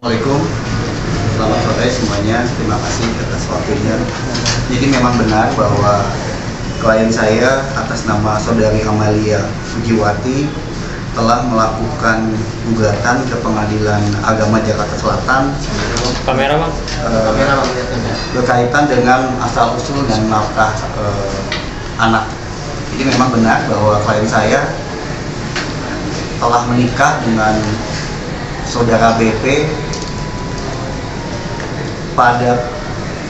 Assalamualaikum, selamat sore semuanya. Terima kasih atas waktunya. Jadi memang benar bahwa klien saya atas nama Saudari Amalia Sujiwati telah melakukan gugatan ke Pengadilan Agama Jakarta Selatan berkaitan dengan asal-usul dan nafkah anak. Jadi memang benar bahwa klien saya telah menikah dengan Saudara BP pada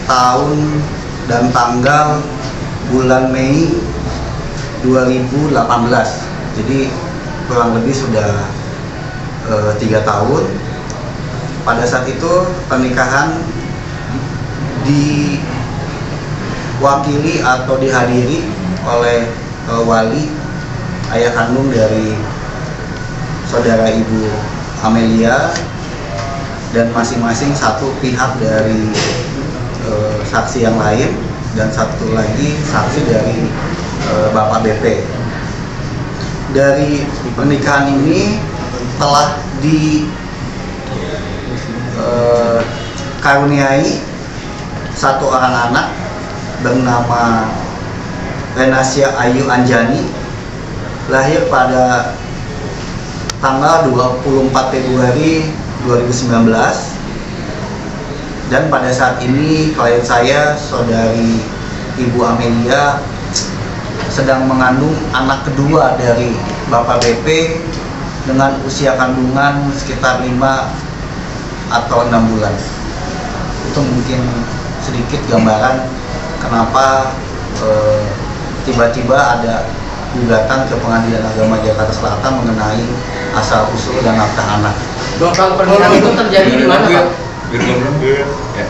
tahun dan tanggal bulan Mei 2018. Jadi kurang lebih sudah 3 tahun. Pada saat itu pernikahan diwakili atau dihadiri oleh wali ayah kandung dari saudara Ibu Amelia dan masing-masing satu pihak dari saksi yang lain dan satu lagi saksi dari Bapak BP. Dari pernikahan ini telah dikaruniai satu orang anak bernama Renasya Ayu Anjani, lahir pada tanggal 24 Februari 2019, dan pada saat ini klien saya, Saudari Ibu Amelia, sedang mengandung anak kedua dari Bapak BP dengan usia kandungan sekitar 5 atau 6 bulan. Itu mungkin sedikit gambaran kenapa tiba-tiba ada gugatan ke Pengadilan Agama Jakarta Selatan mengenai asal-usul dan nafkah anak. Kalau pernikahan itu terjadi di mana, Pak?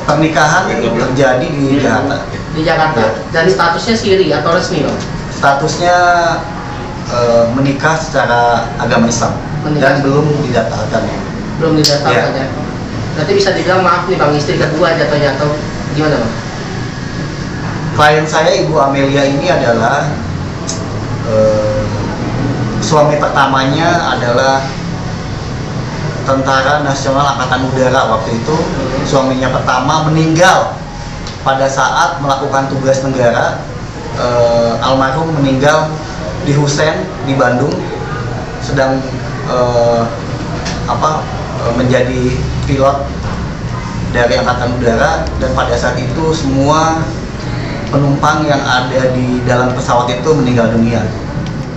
Pernikahan terjadi di Jakarta. Di Jakarta. Dan statusnya siri atau resmi, Pak? Statusnya menikah secara agama Islam dan belum didaftarkan. Belum didaftarkan ya. Berarti bisa dibilang maaf nih Bang, istri kedua jatuhnya atau gimana, Bang? Klien saya Ibu Amelia ini adalah suami pertamanya adalah Tentara Nasional Angkatan Udara. Waktu itu suaminya pertama meninggal pada saat melakukan tugas negara. Almarhum meninggal di Husein di Bandung, sedang menjadi pilot dari Angkatan Udara, dan pada saat itu semua penumpang yang ada di dalam pesawat itu meninggal dunia,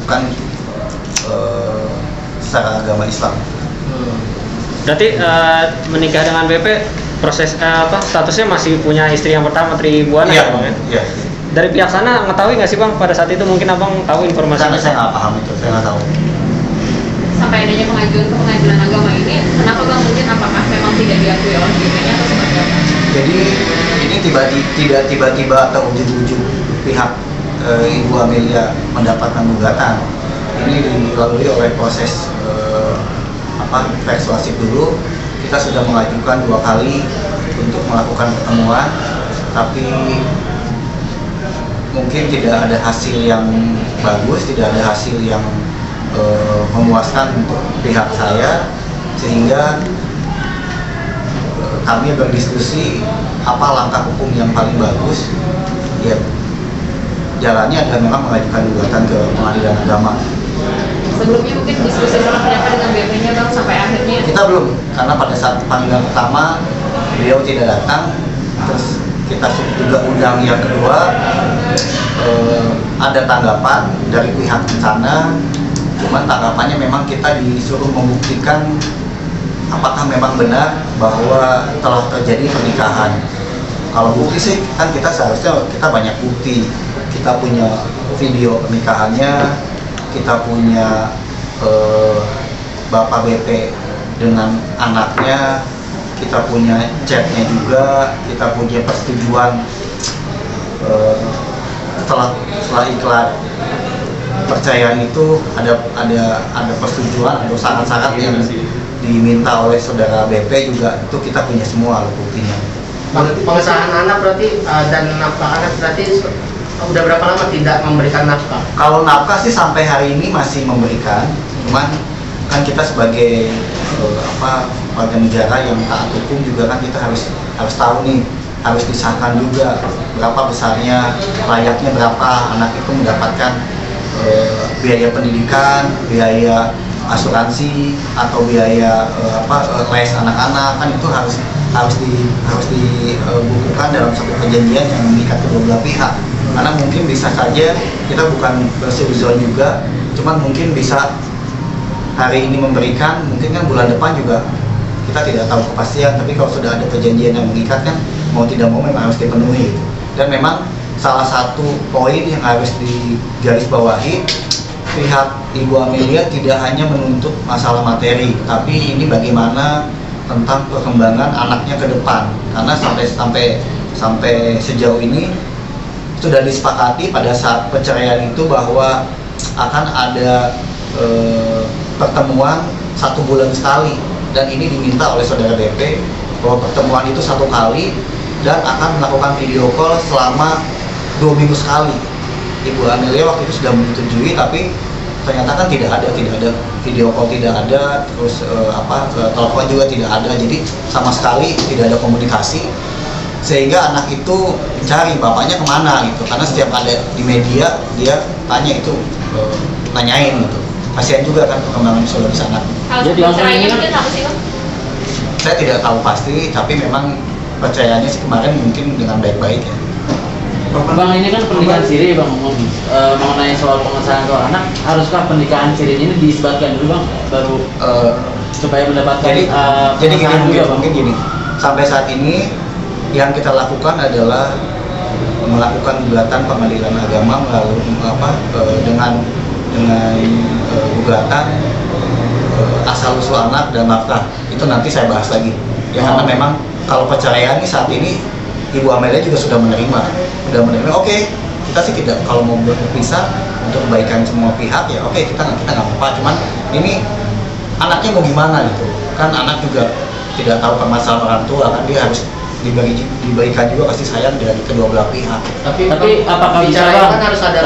bukan secara agama Islam. Berarti menikah dengan BP proses statusnya masih punya istri yang pertama, Tri Buana, ya, Bang? Iya. Dari pihak sana ngetahui nggak sih Bang pada saat itu? Mungkin Abang tahu informasinya? Karena saya nggak paham itu, saya nggak tahu. Sampai adanya pengajuan ke Pengadilan Agama ini, kenapa Bang, mungkin apakah memang tidak diakui oleh BP-nya atau seperti apa? Jadi ini tidak tiba-tiba atau ujung-ujung pihak Ibu Amelia mendapatkan gugatan. Ini dilalui oleh proses persuasif dulu. Kita sudah mengajukan 2 kali untuk melakukan pertemuan, tapi mungkin tidak ada hasil yang bagus, tidak ada hasil yang memuaskan untuk pihak saya, sehingga kami berdiskusi apa langkah hukum yang paling bagus. Ya, jalannya adalah memang mengajukan gugatan ke Pengadilan Agama. Sebelumnya mungkin diskusi seperti apa dengan BP-nya Bang sampai akhirnya? Kita belum, karena pada saat panggilan pertama beliau tidak datang, terus kita juga undang yang kedua, ada tanggapan dari pihak sana, cuman tanggapannya memang kita disuruh membuktikan apakah memang benar bahwa telah terjadi pernikahan. Kalau bukti sih kan kita seharusnya kita banyak bukti. Kita punya video pernikahannya, kita punya Bapak BP dengan anaknya, kita punya chatnya juga, kita punya persetujuan setelah iklan percayaan itu ada persetujuan, ada syarat-syarat yang diminta oleh saudara BP juga, itu kita punya semua buktinya. Pengesahan anak berarti dan nafkah anak berarti udah berapa lama tidak memberikan nafkah? Kalau nafkah sih sampai hari ini masih memberikan, cuman kan kita sebagai warga negara yang taat hukum juga kan kita harus tahu nih, harus disahkan juga berapa besarnya, layaknya berapa anak itu mendapatkan biaya pendidikan, biaya asuransi atau biaya les anak-anak, kan itu harus dibukukan dalam satu perjanjian yang mengikat kedua belah pihak. Karena mungkin bisa saja kita bukan bersuzon juga, cuman mungkin bisa hari ini memberikan, mungkin kan bulan depan juga kita tidak tahu kepastian. Tapi kalau sudah ada perjanjian yang mengikat kan mau tidak mau memang harus dipenuhi. Dan memang salah satu poin yang harus digarisbawahi, pihak Ibu Amelia tidak hanya menuntut masalah materi, tapi ini bagaimana tentang perkembangan anaknya ke depan. Karena sampai sejauh ini sudah disepakati pada saat perceraian itu bahwa akan ada pertemuan 1 bulan sekali, dan ini diminta oleh saudara BP bahwa pertemuan itu 1 kali dan akan melakukan video call selama 2 minggu sekali. Ibu Amelia waktu itu sudah menyetujui, tapi ternyata kan tidak ada video call, tidak ada, terus telepon juga tidak ada, jadi sama sekali tidak ada komunikasi, sehingga anak itu mencari bapaknya kemana gitu. Karena setiap ada di media dia tanya itu, nanyain gitu. Kasihan juga kan perkembangan psikologis anak. Kalau Jadi perceraiannya mungkin apa sih, Bang? Saya tidak tahu pasti, tapi memang percayaannya sih kemarin mungkin dengan baik-baik ya. Bang, ini kan pernikahan siri Bang, mengenai soal pengesahan soal anak, haruskah pernikahan siri ini disebatkan dulu Bang, baru supaya mendapatkan jadi gini, sampai saat ini yang kita lakukan adalah melakukan gugatan pengadilan agama melalui dengan gugatan asal usul anak dan nafkah. Itu nanti saya bahas lagi ya. Karena memang kalau perceraian ini saat ini Ibu Amelia juga sudah menerima oke, kita sih tidak, kalau mau berpisah untuk kebaikan semua pihak ya oke, kita nggak apa-apa. Cuman ini anaknya mau gimana gitu kan, anak juga tidak tahu permasalahan orang tua kan, dia harus diberikan juga kasih sayang dari kedua belah pihak. Tapi apakah bisa bicara Bang? kan harus ada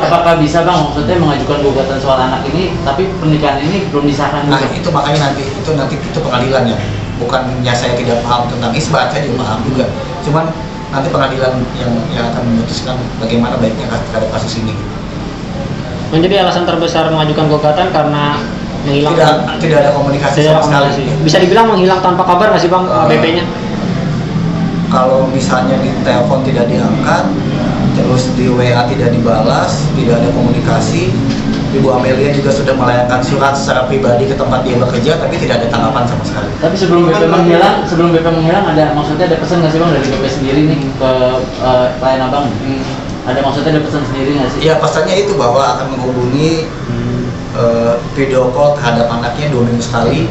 Apakah bisa Bang, maksudnya mengajukan gugatan soal anak ini, tapi pernikahan ini belum disahkan Nah juga? itu makanya itu pengadilannya. Bukannya saya tidak paham tentang isbat, saya juga paham juga. Cuman nanti pengadilan yang akan memutuskan bagaimana baiknya terhadap kasus ini. Menjadi alasan terbesar mengajukan gugatan karena menghilangkan Tidak ada komunikasi sama sekali. Bisa dibilang menghilang tanpa kabar nggak sih Bang BP-nya? Kalau misalnya di telepon tidak diangkat, terus di WA tidak dibalas, tidak ada komunikasi. Ibu Amelia juga sudah melayangkan surat secara pribadi ke tempat dia bekerja, tapi tidak ada tanggapan sama sekali. Tapi sebelum BP menghilang ada maksudnya ada pesan nggak sih Bang dari BP sendiri nih ke klien Abang? Ada maksudnya ada pesan sendiri nggak sih? Iya, pesannya itu bahwa akan menghubungi video call terhadap anaknya 2 minggu sekali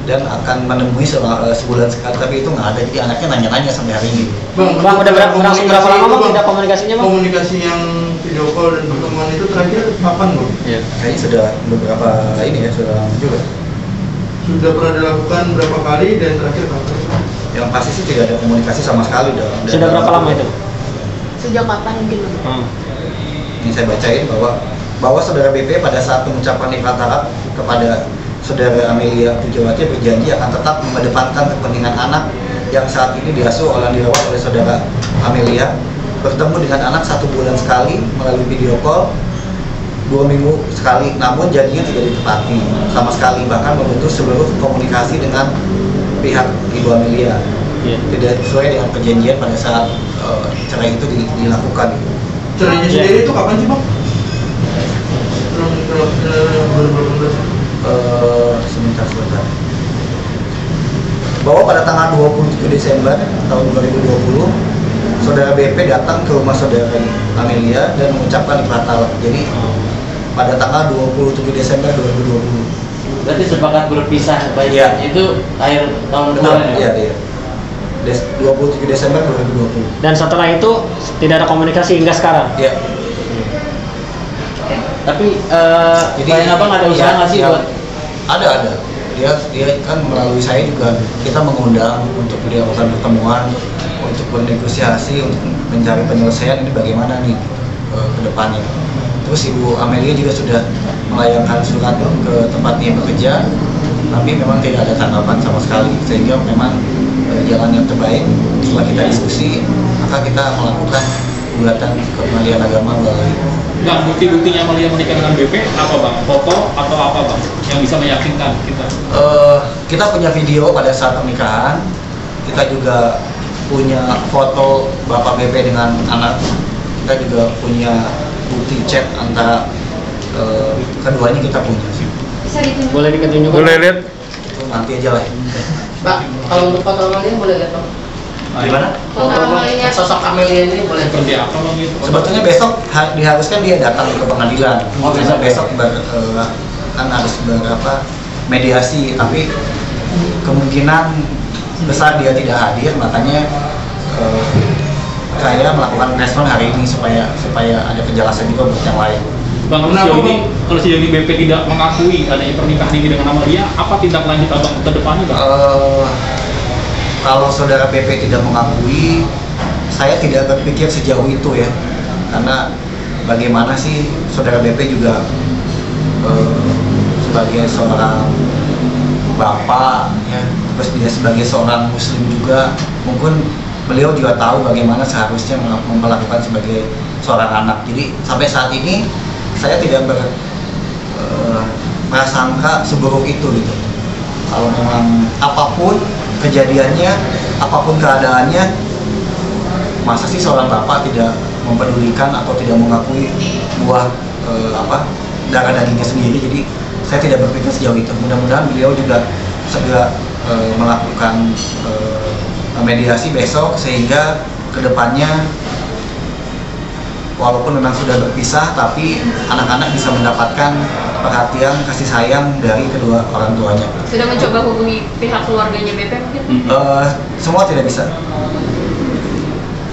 dan akan menemui sebulan sekali, tapi itu nggak ada. Jadi anaknya nanya-nanya sampai hari ini. Bang udah berlangsung berapa lama Bang tidak komunikasinya Bang? Komunikasi yang video call dan pertemuan itu terakhir kapan Bang? Iya. Kayaknya sudah beberapa sudah lama juga. Sudah pernah dilakukan berapa kali dan terakhir kapan? Yang pasti sih tidak ada komunikasi sama sekali. Sudah berapa lama itu? Sejak kapan mungkin, Bang? Ini saya bacain bahwa saudara BP pada saat pengucapan nikah taraf kepada saudara Amelia Pujawati berjanji akan tetap mengedepankan kepentingan anak yang saat ini diasuh oleh dirawat oleh saudara Amelia, bertemu dengan anak 1 bulan sekali melalui video call, 2 minggu sekali. Namun janjinya tidak ditepati sama sekali, bahkan memutus seluruh komunikasi dengan pihak Ibu Amelia. Tidak sesuai dengan perjanjian pada saat cerai itu dilakukan. Cerainya sendiri itu kapan sih Bang? Sebentar. Bahwa pada tanggal 27 Desember tahun 2020 saudara BP datang ke rumah saudara Amelia dan mengucapkan ikhlas talak. Jadi pada tanggal 27 Desember 2020. Berarti sepakat berpisah baik itu akhir tahun kemarin ya? Iya. 27 Desember 2020. Dan setelah itu tidak ada komunikasi hingga sekarang? Iya. Tapi klien Abang ada usaha nggak sih buat? Ada. Dia kan melalui saya juga kita mengundang untuk dilakukan pertemuan, untuk bernegosiasi, untuk mencari penyelesaian ini bagaimana nih ke depannya. Terus Ibu Amelia juga sudah melayangkan surat ke tempat dia bekerja tapi memang tidak ada tanggapan sama sekali, sehingga memang jalan yang terbaik setelah kita diskusi maka kita melakukan gugatan ke pengadilan agama melalui. Bang, bukti-buktinya Amalia menikah dengan BP apa bang? Foto atau apa bang? Yang bisa meyakinkan kita? Kita punya video pada saat pernikahan, kita juga punya foto Bapak BP dengan anak, kita juga punya bukti chat antara keduanya kita punya. Bisa ditunjuk. Boleh ditunjukkan? Boleh lihat? Itu nanti aja lah. Pak, kalau untuk foto Amalia boleh lihat bang? Gimana? Foto Amalia. Sosok Amalia ini boleh Seperti apa bang itu? Sebetulnya besok diharuskan dia datang ke pengadilan. Besok kan harus mediasi, tapi kemungkinan besar dia tidak hadir, makanya saya melakukan respon hari ini supaya ada penjelasan juga buat yang lain. Bang, kalau sejauh ini BP tidak mengakui adanya pernikahan ini dengan Amalia, apa tindak lanjut abang ke depannya bang? Kalau saudara BP tidak mengakui, saya tidak berpikir sejauh itu ya, karena bagaimana sih saudara BP juga sebagai seorang bapak ya, terus dia sebagai seorang muslim juga, mungkin beliau juga tahu bagaimana seharusnya memperlakukan sebagai seorang anak. Jadi sampai saat ini saya tidak berprasangka seburuk itu gitu. Kalau memang apapun kejadiannya, apapun keadaannya, masa sih seorang bapak tidak mempedulikan atau tidak mengakui buah darah dagingnya sendiri. Jadi saya tidak berpikir sejauh itu. Mudah-mudahan beliau juga segera melakukan mediasi besok, sehingga kedepannya walaupun memang sudah berpisah, tapi anak-anak bisa mendapatkan perhatian, kasih sayang dari kedua orang tuanya. Sudah mencoba hubungi pihak keluarganya BP mungkin? Semua tidak bisa.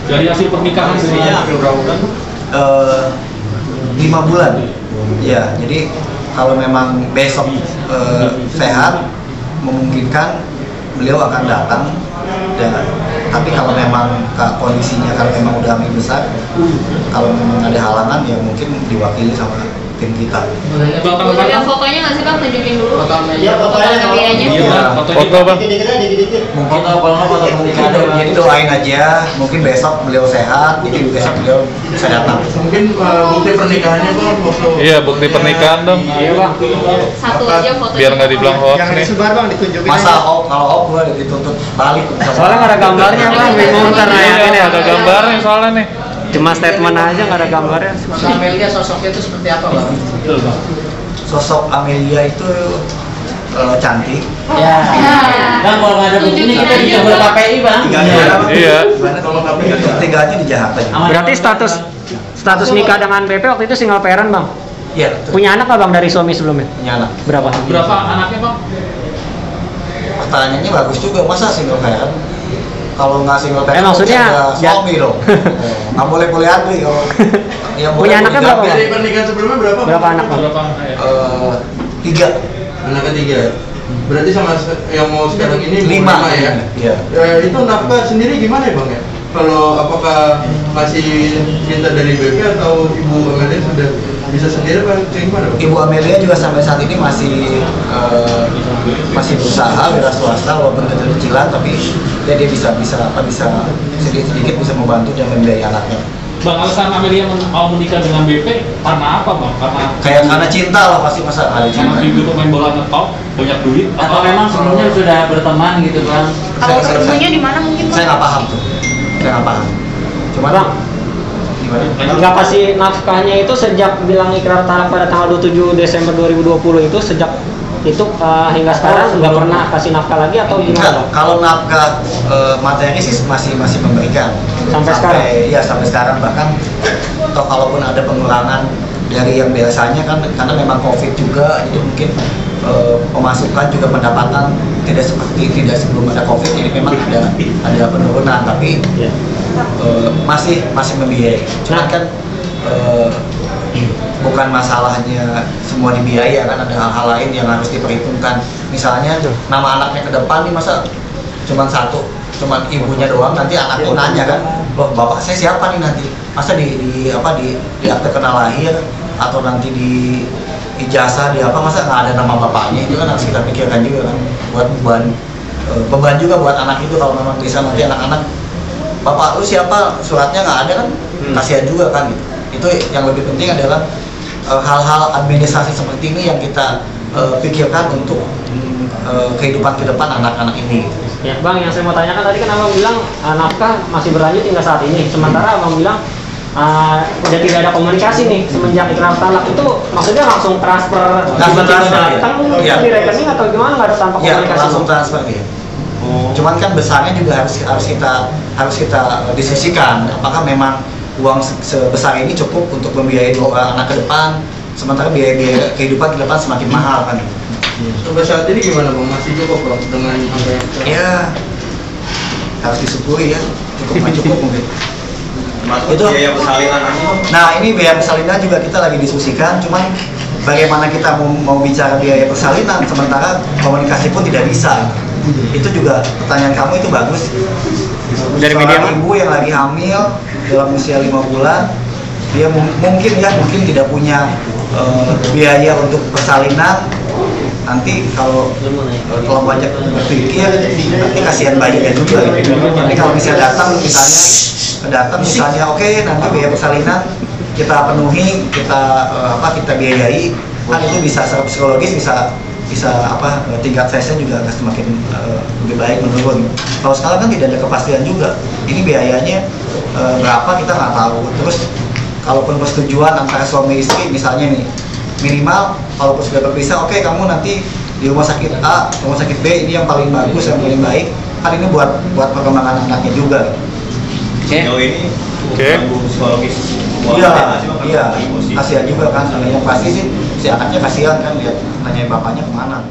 Dari hasil pernikahan sendiri berapa bulan? 5 bulan. Ya, jadi kalau memang besok sehat, memungkinkan beliau akan datang. Tapi kalau memang kondisinya, kalau memang udah hamil besar, kalau memang ada halangan ya mungkin diwakili sama tim kita. Boleh lihat fotonya nggak sih bang? Tunjukin dulu. Foto Amalia. Foto Amelianya. Iya, Foto bang. Mungkin foto pernikahan. Jadi doain aja, mungkin besok beliau sehat, jadi besok beliau bisa datang. Mungkin bukti pernikahannya bang, foto. Iya, bukti pernikahan dong. Iya bang. Satu aja fotonya. Biar nggak dibilang hoax nih. bang, ditunjukin. Masa kalau gua dituntut balik. Soalnya nggak ada gambarnya bang, bingung karena Iya, ini ada gambarnya soalnya nih. cuma statement aja nggak ada gambarnya. Foto Amalia sosoknya itu seperti apa bang? Betul bang. Sosok Amelia itu cantik. Ya. Bang, kalau nggak ada bukti ini kita bisa buat KPI bang. Iya. Gimana kalau tiganya di Jakarta juga? Berarti status nikah dengan BP waktu itu single parent bang? Iya. betul. Punya anak nggak bang dari suami sebelumnya? Punya anak. Berapa? Berapa anaknya bang? Pertanyaannya bagus juga, masa single parent? Kalau nggak single parent, maksudnya suami dong. Nggak boleh adli kalau. Yang Punya anaknya berapa, Bang? Dari pernikahan sebelumnya berapa? Berapa anak bang? Berapa anak ya? 3. Anak ketiga. Berarti sama yang mau sekarang ini 5 ya? Iya. Itu nafkah sendiri gimana ya bang ya? Kalau apakah masih minta dari BP atau Ibu Amalia sudah bisa sendiri apa gimana bang? Ibu Amelia juga sampai saat ini masih berusaha wira swasta walaupun kecil-kecilan, tapi dia bisa sedikit bisa membantu dan membiayai anaknya. Bang, alasan Amelia mau menikah dengan BP karena apa bang? Karena cinta lah pasti, masa ada Karena cinta. ibu itu main bola ngetop, banyak duit. Atau memang sebelumnya sudah berteman gitu bang? Kalau ketemunya di mana mungkin bang? Saya nggak paham tuh. Saya nggak paham. Cuman Bang, gimana? nggak kasih nafkahnya itu sejak bilang ikrar talak pada tanggal 27 Desember 2020 itu, sejak itu hingga sekarang nggak pernah kasih nafkah lagi atau gimana? Bang? Kalau nafkah materi sih masih memberikan Sekarang? Iya, sampai sekarang. Bahkan atau kalaupun ada pengurangan dari yang biasanya kan, karena memang COVID juga, jadi mungkin pemasukan juga pendapatan tidak sebelum ada COVID, jadi memang ada penurunan, tapi Ya. masih membiayai. Cuma kan bukan masalahnya semua dibiayai, kan ada hal-hal lain yang harus diperhitungkan. Misalnya nama anaknya ke depan nih, masa cuman ibunya doang, nanti anaknya nanya kan, loh bapak saya siapa nih nanti, masa di akte kenal lahir atau nanti di ijazah, di apa, masa nggak ada nama bapaknya, itu kan harus kita pikirkan juga kan, buat beban juga buat anak itu. Kalau memang bisa nanti anak-anak, bapak lu siapa, suratnya nggak ada kan, kasihan juga kan gitu. Itu yang lebih penting adalah hal-hal administrasi seperti ini yang kita pikirkan untuk kehidupan ke depan anak-anak ini. Ya Bang, yang saya mau tanyakan tadi kan Abang bilang nafkah masih berlanjut hingga saat ini, sementara Abang bilang udah tidak ada komunikasi nih semenjak ikrar talak. Itu maksudnya langsung transfer tiba-tiba datang di rekening atau gimana, nggak ada tanpa komunikasi? Langsung transfer ya. Cuman kan besarnya juga harus kita diskusikan, apakah memang uang sebesar ini cukup untuk membiayai 2 anak ke depan, sementara biaya kehidupan ke depan semakin mahal kan. Sampai saat ini gimana Bang? Masih cukup Bang dengan angka yang Ya harus disyukuri ya, cukup mungkin. Itu biaya persalinan ini. Nah, ini biaya persalinan juga kita lagi diskusikan, cuman bagaimana kita mau bicara biaya persalinan sementara komunikasi pun tidak bisa. Itu juga pertanyaan kamu itu bagus. Dari media Seorang ibu yang lagi hamil dalam usia 5 bulan, dia mungkin tidak punya biaya untuk persalinan. Nanti kalau banyak berpikir, nanti kasihan bayinya juga. Nanti kalau misalnya datang misalnya oke, nanti biaya persalinan kita penuhi, kita biayai, kan itu bisa secara psikologis bisa tingkat stresnya juga semakin lebih baik menurun. Kalau sekarang kan tidak ada kepastian juga, ini biayanya berapa kita nggak tahu. Terus kalaupun persetujuan antara suami istri misalnya nih, minimal kalau sudah berpisah, oke kamu nanti di rumah sakit A, rumah sakit B, ini yang paling bagus, yang paling baik, kan ini buat perkembangan anaknya juga. Sejauh ini psikologis iya, kasihan juga kan. Yang pasti sih si anaknya kasihan kan, lihat nanyain bapaknya kemana.